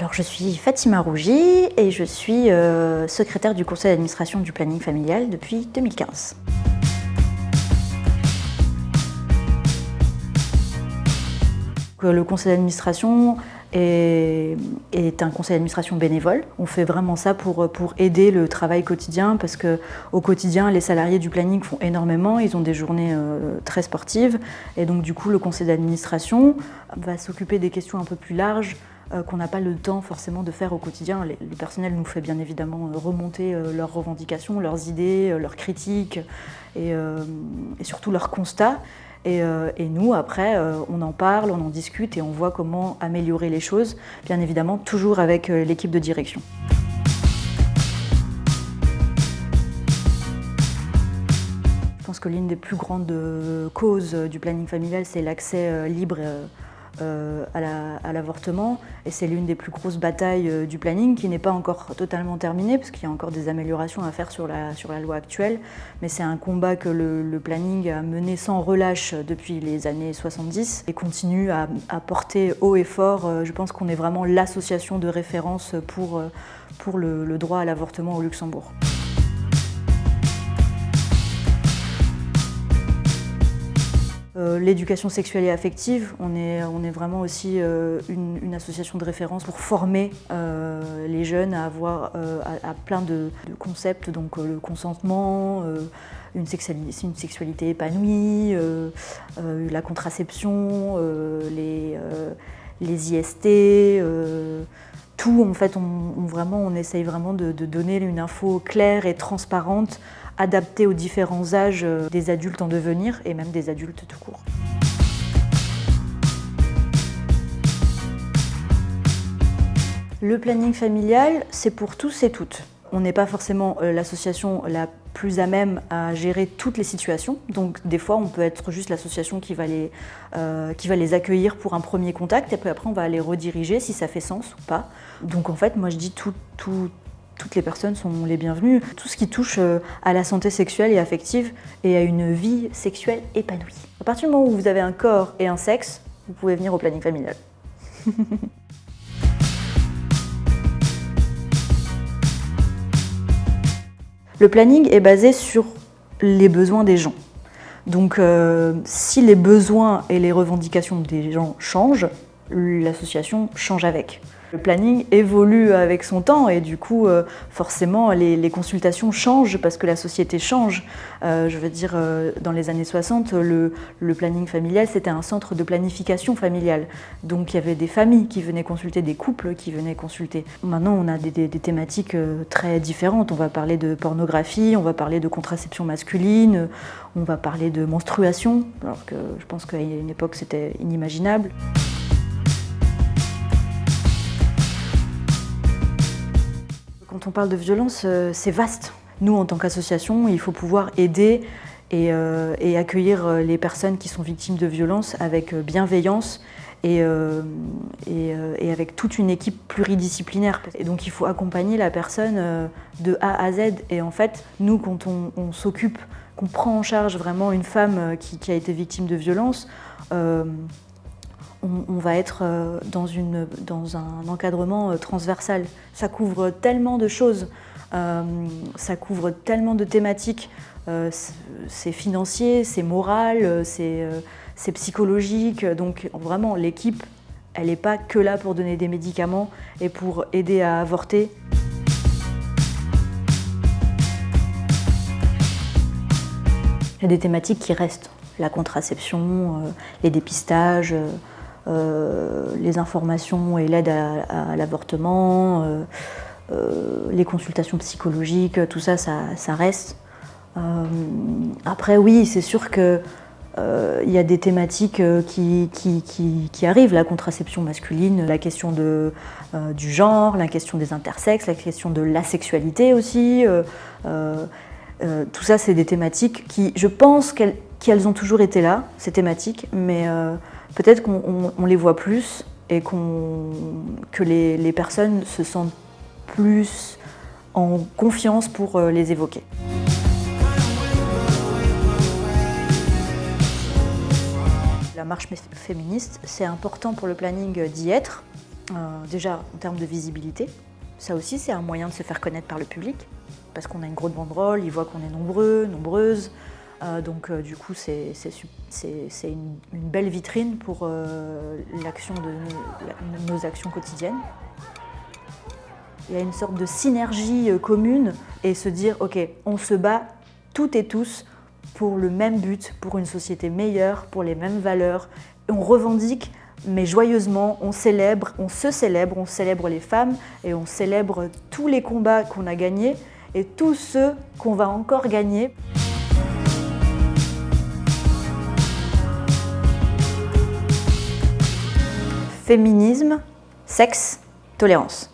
Alors je suis Fatima Rougy et je suis secrétaire du conseil d'administration du planning familial depuis 2015. Le conseil d'administration est un conseil d'administration bénévole. On fait vraiment ça pour aider le travail quotidien parce qu'au quotidien, les salariés du planning font énormément, ils ont des journées très sportives et donc du coup le conseil d'administration va s'occuper des questions un peu plus larges qu'on n'a pas le temps forcément de faire au quotidien. Le personnel nous fait bien évidemment remonter leurs revendications, leurs idées, leurs critiques et surtout leurs constats. Et nous, après, on en parle, on en discute et on voit comment améliorer les choses, bien évidemment, toujours avec l'équipe de direction. Je pense que l'une des plus grandes causes du planning familial, c'est l'accès libre à l'avortement. Et c'est l'une des plus grosses batailles du planning qui n'est pas encore totalement terminée, parce qu'il y a encore des améliorations à faire sur la loi actuelle. Mais c'est un combat que le planning a mené sans relâche depuis les années 70 et continue à porter haut et fort. Je pense qu'on est vraiment l'association de référence pour le droit à l'avortement au Luxembourg. L'éducation sexuelle et affective, on est vraiment aussi une association de référence pour former les jeunes à avoir à plein de concepts, donc le consentement, une sexualité épanouie, la contraception, les IST, tout en fait, on essaye vraiment de donner une info claire et transparente, adaptée aux différents âges des adultes en devenir et même des adultes tout court. Le planning familial, c'est pour tous et toutes. On n'est pas forcément l'association la plus à même à gérer toutes les situations. Donc des fois, on peut être juste l'association qui va les accueillir pour un premier contact et puis après, on va les rediriger si ça fait sens ou pas. Donc en fait, moi je dis toutes les personnes sont les bienvenues. Tout ce qui touche à la santé sexuelle et affective et à une vie sexuelle épanouie. À partir du moment où vous avez un corps et un sexe, vous pouvez venir au planning familial. Le planning est basé sur les besoins des gens. Donc si les besoins et les revendications des gens changent, l'association change avec. Le planning évolue avec son temps et du coup, forcément, les consultations changent parce que la société change. Je veux dire, dans les années 60, le planning familial, c'était un centre de planification familiale. Donc il y avait des familles qui venaient consulter, des couples qui venaient consulter. Maintenant, on a des thématiques très différentes. On va parler de pornographie, on va parler de contraception masculine, on va parler de menstruation, alors que je pense qu'à une époque, c'était inimaginable. Quand on parle de violence, c'est vaste. Nous, en tant qu'association, il faut pouvoir aider et accueillir les personnes qui sont victimes de violences avec bienveillance et avec toute une équipe pluridisciplinaire. Et donc il faut accompagner la personne de A à Z. Et en fait, nous, quand on s'occupe, qu'on prend en charge vraiment une femme qui a été victime de violences, on va être dans un encadrement transversal. Ça couvre tellement de choses, ça couvre tellement de thématiques. C'est financier, c'est moral, c'est psychologique. Donc vraiment, l'équipe, elle n'est pas que là pour donner des médicaments et pour aider à avorter. Il y a des thématiques qui restent. La contraception, les dépistages, les informations et l'aide à l'avortement, les consultations psychologiques, tout ça, ça reste. Après, oui, c'est sûr qu'il y a des thématiques qui arrivent, la contraception masculine, la question du genre, la question des intersexes, la question de l'asexualité aussi. Tout ça, c'est des thématiques qui, je pense qu'elles ont toujours été là, ces thématiques, mais peut-être qu'on les voit plus et que les personnes se sentent plus en confiance pour les évoquer. La marche féministe, c'est important pour le planning d'y être. Déjà en termes de visibilité, ça aussi c'est un moyen de se faire connaître par le public, parce qu'on a une grosse banderole, ils voient qu'on est nombreux, nombreuses, donc du coup c'est une belle vitrine pour l'action de nos actions quotidiennes. Il y a une sorte de synergie commune et se dire ok, on se bat toutes et tous pour le même but, pour une société meilleure, pour les mêmes valeurs. On revendique, mais joyeusement, on se célèbre les femmes et on célèbre tous les combats qu'on a gagnés et tous ceux qu'on va encore gagner. Féminisme, sexe, tolérance.